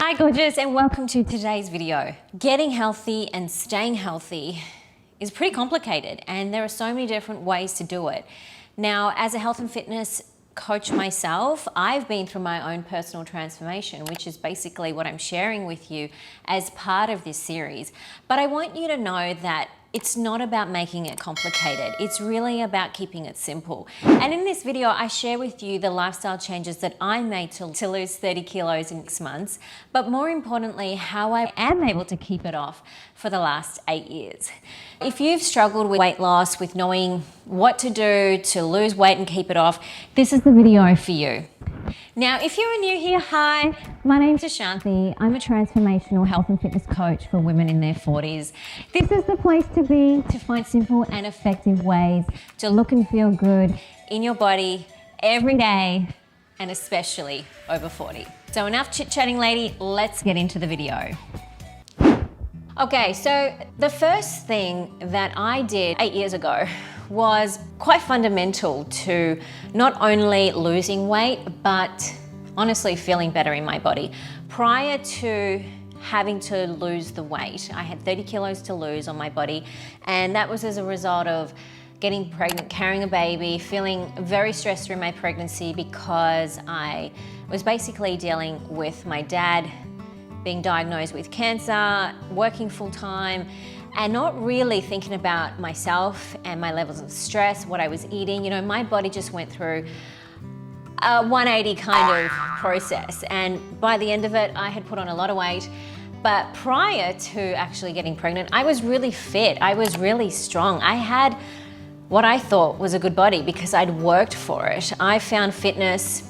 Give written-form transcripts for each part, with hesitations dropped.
Hi gorgeous, and welcome to today's video. Getting healthy and staying healthy is pretty complicated, and there are so many different ways to do it. Now, as a health and fitness coach myself, I've been through my own personal transformation, which is basically what I'm sharing with you as part of this series. But I want you to know that it's not about making it complicated. It's really about keeping it simple. And in this video, I share with you the lifestyle changes that I made to lose 30 kilos in 6 months, but more importantly, how I am able to keep it off for the last 8 years. If you've struggled with weight loss, with knowing what to do to lose weight and keep it off, this is the video for you. Now, if you're new here, hi, my name's Ashanti. I'm a transformational health and fitness coach for women in their 40s. This is the place to be to find simple and effective ways to look and feel good in your body every day, and especially over 40. So enough chit-chatting, lady, let's get into the video. Okay, so the first thing that I did 8 years ago was quite fundamental to not only losing weight, but honestly feeling better in my body. Prior to having to lose the weight, I had 30 kilos to lose on my body, and that was as a result of getting pregnant, carrying a baby, feeling very stressed through my pregnancy because I was basically dealing with my dad being diagnosed with cancer, working full time, and not really thinking about myself and my levels of stress, what I was eating. You know, my body just went through a 180 kind of process. And by the end of it, I had put on a lot of weight. But prior to actually getting pregnant, I was really fit. I was really strong. I had what I thought was a good body because I'd worked for it. I found fitness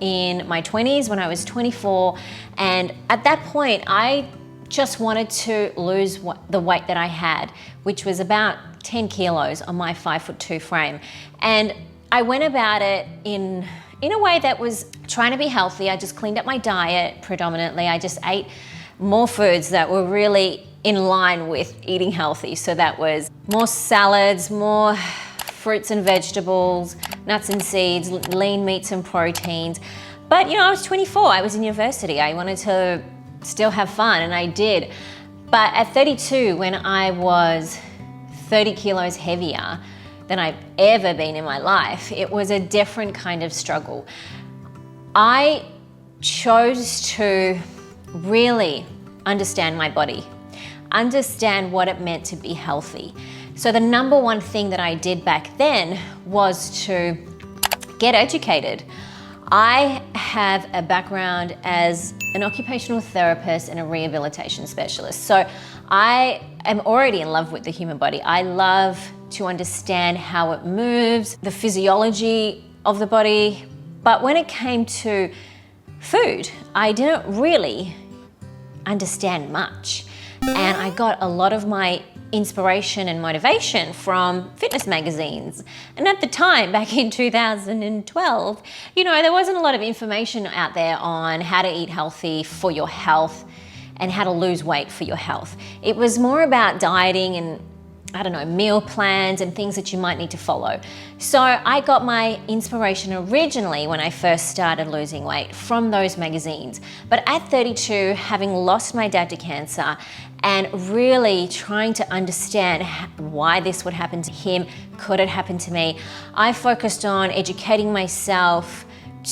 in my 20s when I was 24. And at that point, I just wanted to lose the weight that I had, which was about 10 kilos on my 5'2" frame. And I went about it in a way that was trying to be healthy. I just cleaned up my diet predominantly. I just ate more foods that were really in line with eating healthy. So that was more salads, more fruits and vegetables, nuts and seeds, lean meats and proteins. But you know, I was 24, I was in university. I wanted to still have fun, and I did. But at 32, when I was 30 kilos heavier than I've ever been in my life, it was a different kind of struggle. I chose to really understand my body, understand what it meant to be healthy. So the number one thing that I did back then was to get educated. I have a background as an occupational therapist and a rehabilitation specialist. So I am already in love with the human body. I love to understand how it moves, the physiology of the body. But when it came to food, I didn't really understand much. And I got a lot of my inspiration and motivation from fitness magazines. And at the time, back in 2012, you know, there wasn't a lot of information out there on how to eat healthy for your health and how to lose weight for your health. It was more about dieting and, I don't know, meal plans and things that you might need to follow. So I got my inspiration originally when I first started losing weight from those magazines. But at 32, having lost my dad to cancer and really trying to understand why this would happen to him, could it happen to me, I focused on educating myself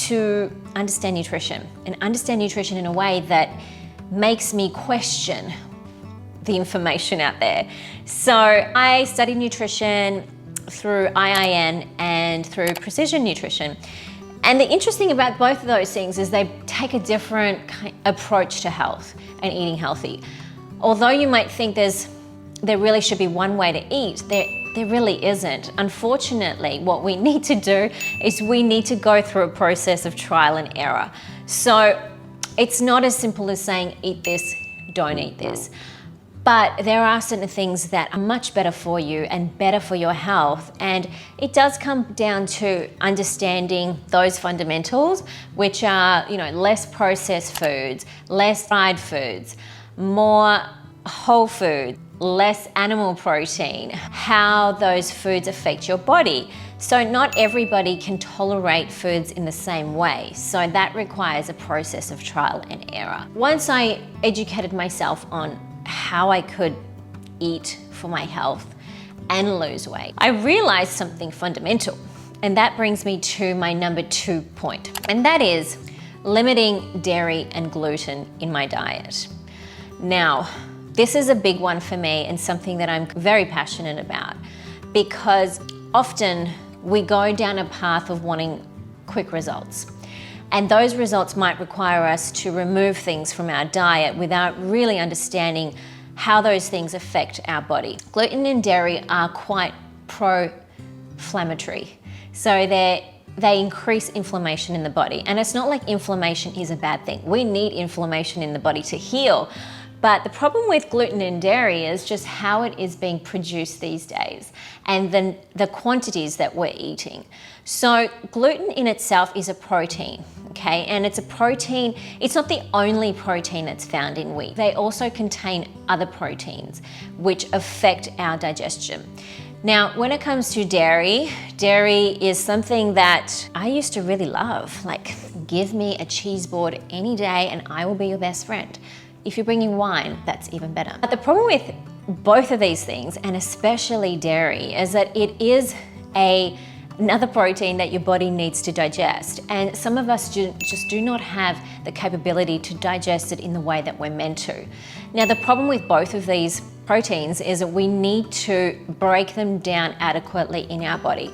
to understand nutrition and understand nutrition in a way that makes me question the information out there. So I studied nutrition through IIN and through Precision Nutrition. And the interesting about both of those things is they take a different approach to health and eating healthy. Although you might think there really should be one way to eat, there really isn't. Unfortunately, what we need to do is we need to go through a process of trial and error. So it's not as simple as saying, eat this, don't eat this. But there are certain things that are much better for you and better for your health. And it does come down to understanding those fundamentals, which are, you know, less processed foods, less fried foods, more whole food, less animal protein, how those foods affect your body. So not everybody can tolerate foods in the same way. So that requires a process of trial and error. Once I educated myself on how I could eat for my health and lose weight, I realized something fundamental. And that brings me to my number 2 point. And that is limiting dairy and gluten in my diet. Now, this is a big one for me and something that I'm very passionate about, because often we go down a path of wanting quick results. And those results might require us to remove things from our diet without really understanding how those things affect our body. Gluten and dairy are quite pro-inflammatory. So they increase inflammation in the body. And it's not like inflammation is a bad thing. We need inflammation in the body to heal. But the problem with gluten and dairy is just how it is being produced these days and then the quantities that we're eating. So gluten in itself is a protein, okay? And it's a protein, it's not the only protein that's found in wheat. They also contain other proteins which affect our digestion. Now, when it comes to dairy is something that I used to really love. Like, give me a cheese board any day and I will be your best friend. If you're bringing wine, that's even better. But the problem with both of these things, and especially dairy, is that it is another protein that your body needs to digest. And some of us just do not have the capability to digest it in the way that we're meant to. Now, the problem with both of these proteins is that we need to break them down adequately in our body.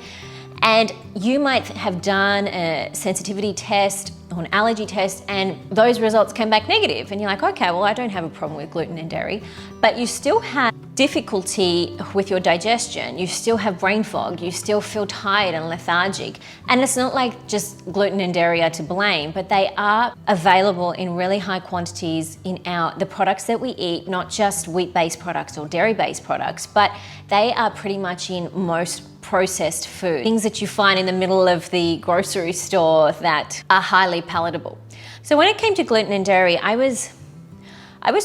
And you might have done a sensitivity test or an allergy test and those results came back negative. And you're like, okay, well, I don't have a problem with gluten and dairy, but you still have difficulty with your digestion. You still have brain fog. You still feel tired and lethargic. And it's not like just gluten and dairy are to blame, but they are available in really high quantities in the products that we eat, not just wheat-based products or dairy-based products, but they are pretty much in most processed food, things that you find in the middle of the grocery store that are highly palatable. So when it came to gluten and dairy, I was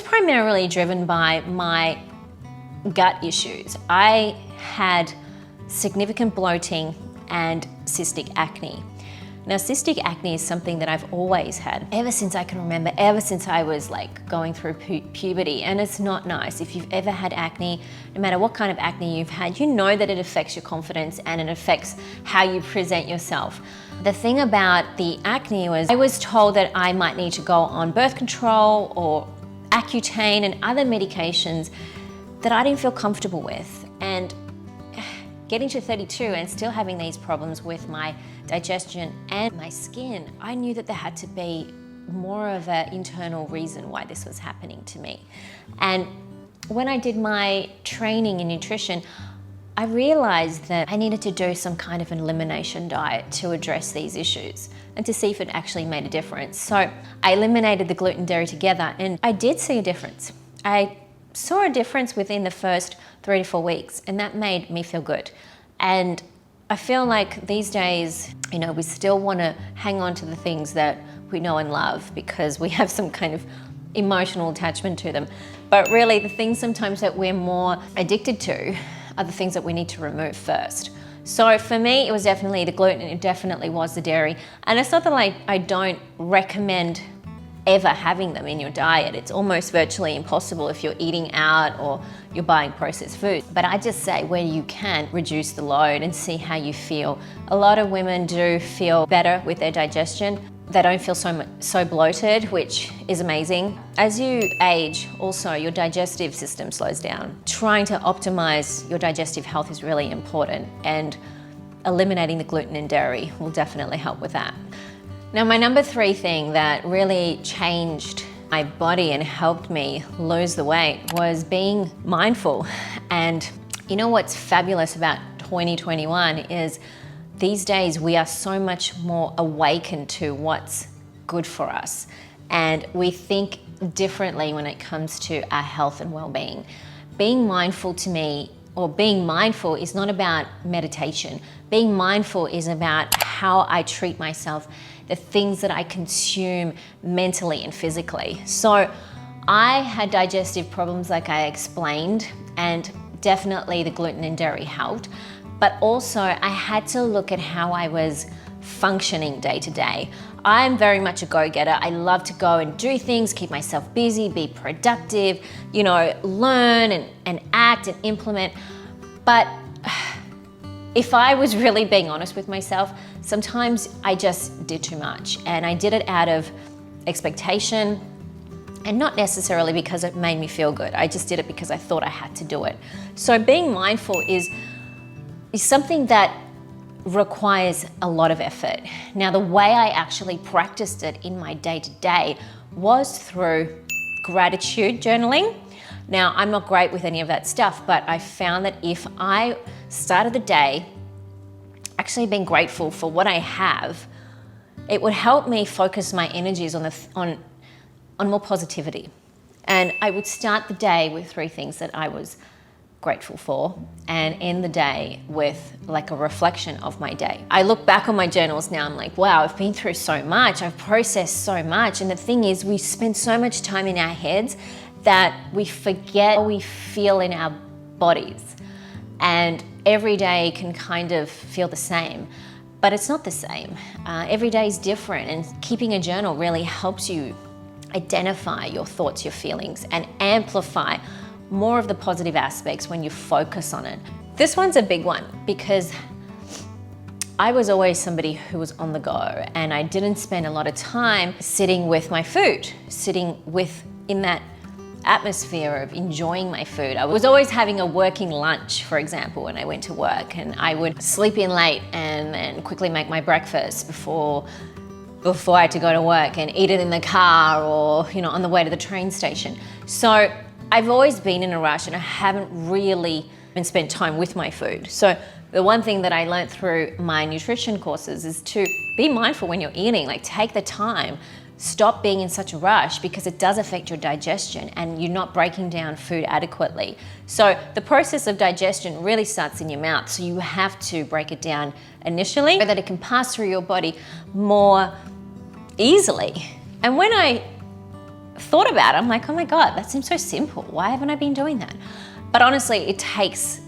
primarily driven by my gut issues. I had significant bloating and cystic acne. Now, cystic acne is something that I've always had ever since I can remember, ever since I was like going through puberty, and it's not nice. If you've ever had acne, no matter what kind of acne you've had, you know that it affects your confidence and it affects how you present yourself. The thing about the acne was I was told that I might need to go on birth control or Accutane and other medications that I didn't feel comfortable with. And getting to 32 and still having these problems with my digestion and my skin, I knew that there had to be more of an internal reason why this was happening to me. And when I did my training in nutrition, I realized that I needed to do some kind of an elimination diet to address these issues and to see if it actually made a difference. So I eliminated the gluten dairy together and I did see a difference. I saw a difference within the first 3 to 4 weeks, and that made me feel good. And I feel like these days, we still want to hang on to the things that we know and love because we have some kind of emotional attachment to them. But really, the things sometimes that we're more addicted to are the things that we need to remove first. So for me, it was definitely the gluten, it definitely was the dairy. And it's not that I don't recommend ever having them in your diet. It's almost virtually impossible if you're eating out or you're buying processed food. But I just say where you can, reduce the load and see how you feel. A lot of women do feel better with their digestion. They don't feel so bloated, which is amazing. As you age, also your digestive system slows down. Trying to optimize your digestive health is really important, and eliminating the gluten and dairy will definitely help with that. Now, my number 3 thing that really changed my body and helped me lose the weight was being mindful. And you know what's fabulous about 2021 is these days we are so much more awakened to what's good for us. And we think differently when it comes to our health and well-being. Being mindful to me, or being mindful, is not about meditation. Being mindful is about how I treat myself, the things that I consume mentally and physically. So I had digestive problems like I explained, and definitely the gluten and dairy helped. but also I had to look at how I was functioning day to day. I'm very much a go-getter. I love to go and do things, keep myself busy, be productive, you know, learn and act and implement. But if I was really being honest with myself, sometimes I just did too much, and I did it out of expectation and not necessarily because it made me feel good. I just did it because I thought I had to do it. So being mindful is something that requires a lot of effort. Now, the way I actually practiced it in my day-to-day was through gratitude journaling. Now, I'm not great with any of that stuff, but I found that if I started the day actually being grateful for what I have, it would help me focus my energies on more positivity. And I would start the day with 3 things that I was grateful for, and end the day with like a reflection of my day. I look back on my journals now, I'm like, wow, I've been through so much, I've processed so much. And the thing is, we spend so much time in our heads that we forget how we feel in our bodies. And every day can kind of feel the same, but it's not the same. Every day is different, and keeping a journal really helps you identify your thoughts, your feelings, and amplify more of the positive aspects when you focus on it. This one's a big one because I was always somebody who was on the go, and I didn't spend a lot of time sitting with my food, in that atmosphere of enjoying my food. I was always having a working lunch, for example, when I went to work, and I would sleep in late and then quickly make my breakfast before I had to go to work, and eat it in the car or, you know, on the way to the train station. So I've always been in a rush, and I haven't really spent time with my food. So the one thing that I learned through my nutrition courses is to be mindful when you're eating, like take the time, stop being in such a rush, because it does affect your digestion and you're not breaking down food adequately. So the process of digestion really starts in your mouth. So you have to break it down initially so that it can pass through your body more easily. And when I thought about it, I'm like, oh my God, that seems so simple. Why haven't I been doing that? But honestly, it takes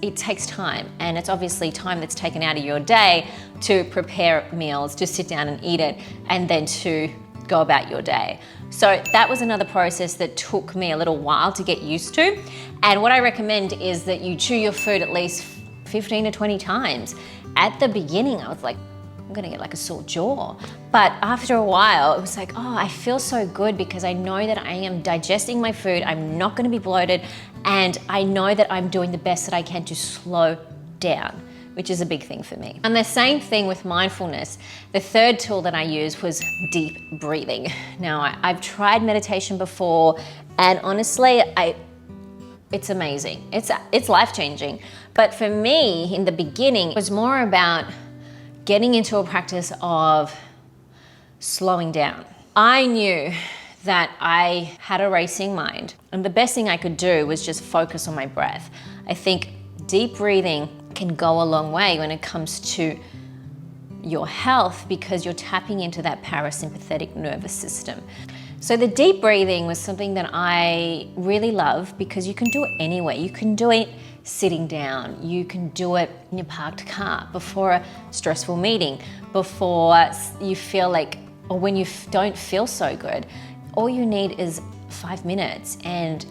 time, and it's obviously time that's taken out of your day to prepare meals, to sit down and eat it, and then to go about your day. So that was another process that took me a little while to get used to. And what I recommend is that you chew your food at least 15 to 20 times. At the beginning, I was like, I'm gonna get like a sore jaw. But after a while, it was like, oh, I feel so good because I know that I am digesting my food, I'm not gonna be bloated, and I know that I'm doing the best that I can to slow down, which is a big thing for me. And the same thing with mindfulness. The third tool that I used was deep breathing. Now, I've tried meditation before, and honestly, it's amazing. It's life-changing. But for me, in the beginning, it was more about getting into a practice of slowing down. I knew that I had a racing mind, and the best thing I could do was just focus on my breath. I think deep breathing can go a long way when it comes to your health, because you're tapping into that parasympathetic nervous system. So the deep breathing was something that I really love because you can do it anywhere. You can do it sitting down, you can do it in your parked car, before a stressful meeting, before you feel like, or when you don't feel so good. All you need is 5 minutes, and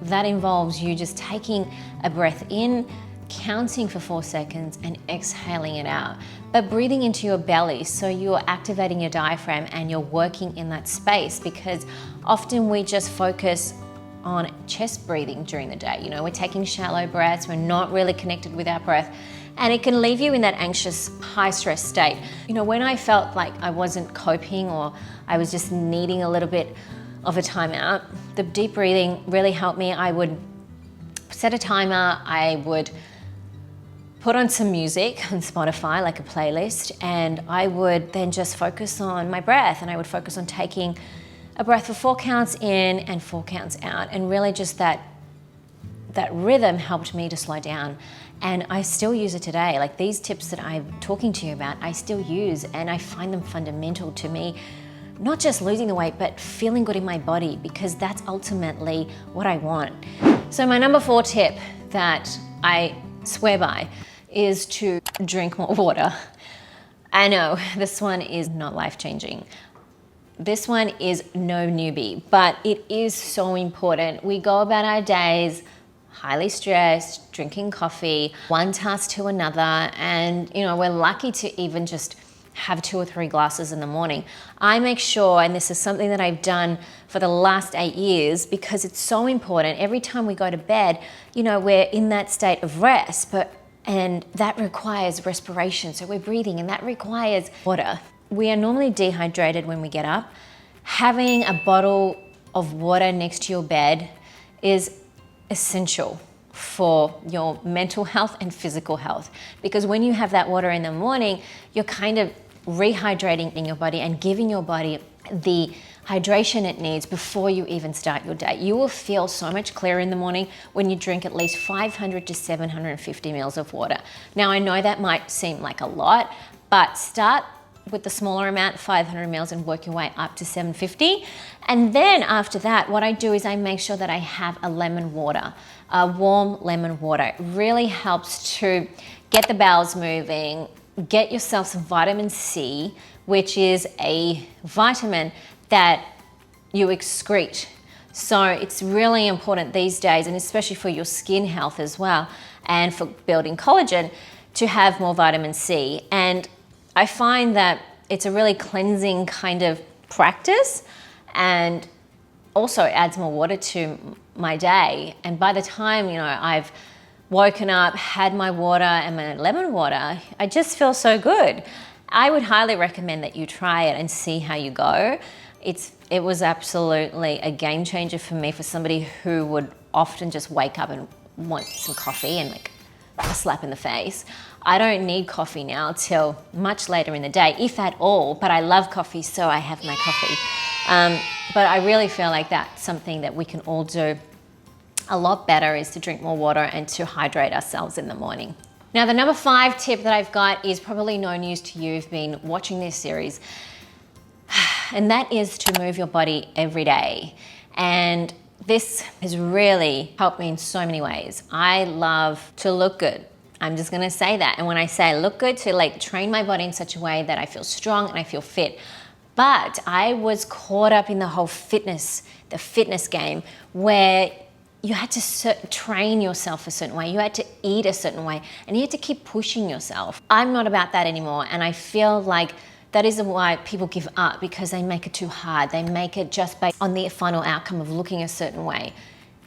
that involves you just taking a breath in, counting for 4 seconds, and exhaling it out. But breathing into your belly, so you're activating your diaphragm and you're working in that space, because often we just focus on chest breathing during the day. You know, we're taking shallow breaths, we're not really connected with our breath, and it can leave you in that anxious, high stress state. You know, when I felt like I wasn't coping, or I was just needing a little bit of a timeout, the deep breathing really helped me. I would set a timer, I would put on some music on Spotify, like a playlist, and I would then just focus on my breath, and I would focus on taking a breath for 4 counts in and 4 counts out, and really just that rhythm helped me to slow down. And I still use it today. Like, these tips that I'm talking to you about, I still use, and I find them fundamental to me, not just losing the weight, but feeling good in my body, because that's ultimately what I want. So my number 4 tip that I swear by is to drink more water. I know this one is not life-changing. This one is no newbie, but it is so important. We go about our days highly stressed, drinking coffee, one task to another, and we're lucky to even just have 2 or 3 glasses in the morning. I make sure, and this is something that I've done for the last 8 years because it's so important. Every time we go to bed, we're in that state of rest, and that requires respiration. So we're breathing, and that requires water. We are normally dehydrated when we get up. Having a bottle of water next to your bed is essential for your mental health and physical health, because when you have that water in the morning, you're kind of rehydrating in your body and giving your body the hydration it needs before you even start your day. You will feel so much clearer in the morning when you drink at least 500 to 750 mils of water. Now, I know that might seem like a lot, but start with the smaller amount, 500 mils, and work your way up to 750. And then after that, what I do is I make sure that I have a lemon water, a warm lemon water. It really helps to get the bowels moving, get yourself some vitamin C, which is a vitamin that you excrete. So it's really important these days, and especially for your skin health as well, and for building collagen, to have more vitamin C. And I find that it's a really cleansing kind of practice, and also adds more water to my day. And by the time, I've woken up, had my water and my lemon water, I just feel so good. I would highly recommend that you try it and see how you go. It was absolutely a game changer for me, for somebody who would often just wake up and want some coffee and like a slap in the face. I don't need coffee now till much later in the day, if at all, but I love coffee, so I have my coffee. But I really feel like that's something that we can all do a lot better, is to drink more water and to hydrate ourselves in the morning. Now, the number 5 tip that I've got is probably no news to you who've been watching this series, and that is to move your body every day. And this has really helped me in so many ways. I love to look good. I'm just gonna say that. And when I say look good, to train my body in such a way that I feel strong and I feel fit. But I was caught up in the whole the fitness game, where you had to train yourself a certain way, you had to eat a certain way, and you had to keep pushing yourself. I'm not about that anymore, and I feel like that is why people give up, because they make it too hard. They make it just based on the final outcome of looking a certain way.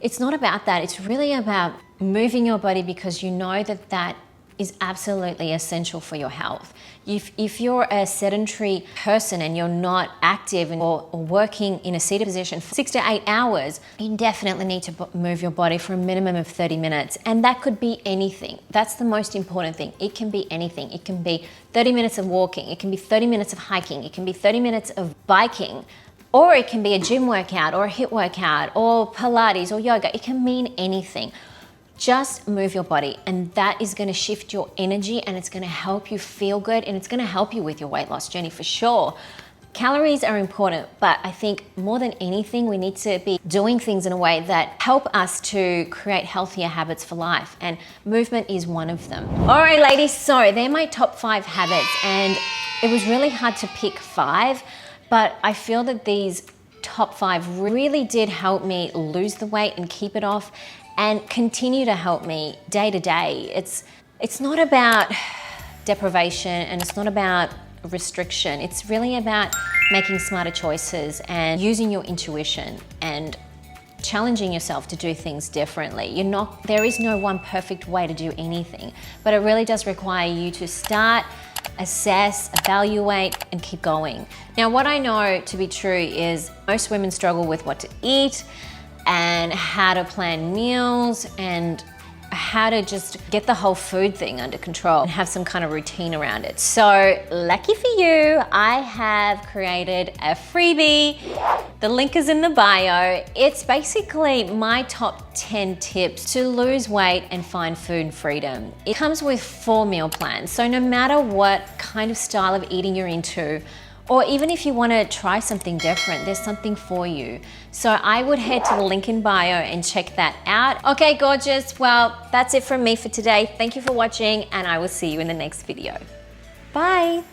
It's not about that. It's really about moving your body, because you know that is absolutely essential for your health. If you're a sedentary person and you're not active or working in a seated position for 6 to 8 hours, you definitely need to move your body for a minimum of 30 minutes. And that could be anything. That's the most important thing. It can be anything. It can be 30 minutes of walking. It can be 30 minutes of hiking. It can be 30 minutes of biking. Or it can be a gym workout or a HIIT workout or Pilates or yoga. It can mean anything. Just move your body, and that is going to shift your energy, and it's going to help you feel good, and it's going to help you with your weight loss journey for sure. Calories are important, but I think more than anything, we need to be doing things in a way that help us to create healthier habits for life, and movement is one of them. All right, ladies, so they're my top 5 habits, and it was really hard to pick 5, but I feel that these top 5 really did help me lose the weight and keep it off, and continue to help me day to day. It's not about deprivation, and it's not about restriction. It's really about making smarter choices and using your intuition and challenging yourself to do things differently. There is no one perfect way to do anything, but it really does require you to start, assess, evaluate, and keep going. Now, what I know to be true is most women struggle with what to eat, and how to plan meals, and how to just get the whole food thing under control and have some kind of routine around it. So lucky for you, I have created a freebie. The link is in the bio. It's basically my top 10 tips to lose weight and find food freedom. It comes with 4 meal plans. So no matter what kind of style of eating you're into, Or even if you want to try something different, there's something for you. So I would head to the link in bio and check that out. Okay, gorgeous. Well, that's it from me for today. Thank you for watching, and I will see you in the next video. Bye.